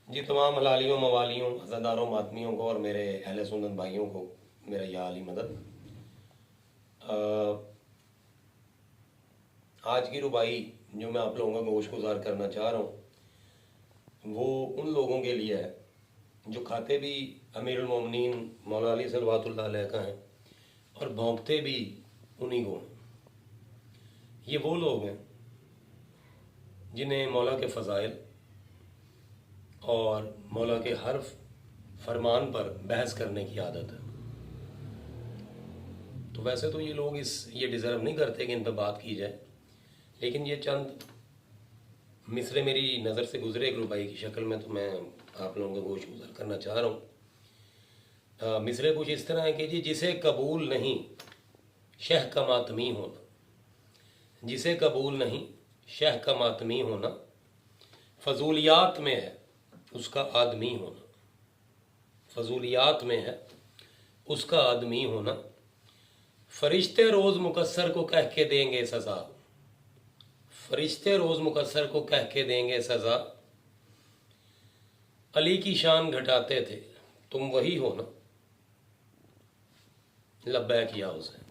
جی تمام ہلالیوں موالیوں عزاداروں ماتمیوں کو اور میرے اہل سنت بھائیوں کو میرا یا علی مدد۔ آج کی ربائی جو میں آپ لوگوں کا گوش گزار کرنا چاہ رہا ہوں وہ ان لوگوں کے لیے ہے جو کھاتے بھی امیر المومنین مولا علی صلوات اللہ علیہ کا ہیں اور بھونکتے بھی انہی کو ہیں۔ یہ وہ لوگ ہیں جنہیں مولا کے فضائل اور مولا کے ہر فرمان پر بحث کرنے کی عادت ہے۔ تو ویسے تو یہ لوگ یہ ڈیزرو نہیں کرتے کہ ان پہ بات کی جائے، لیکن یہ چند مصرے میری نظر سے گزرے ایک ربائی کی شکل میں، تو میں آپ لوگوں کا گوش گزار کرنا چاہ رہا ہوں۔ مصرے کچھ اس طرح ہے کہ جی جسے قبول نہیں شہ کا ماتمی ہونا، جسے قبول نہیں شہ کا ماتمی ہونا، فضولیات میں ہے اس کا آدمی ہونا، فضولیات میں ہے اس کا آدمی ہونا، فرشتے روز مقصر کو کہہ کے دیں گے سزا، فرشتے روز مقصر کو کہہ کے دیں گے سزا، علی کی شان گھٹاتے تھے تم وہی ہو نا، لبیک یا حسین۔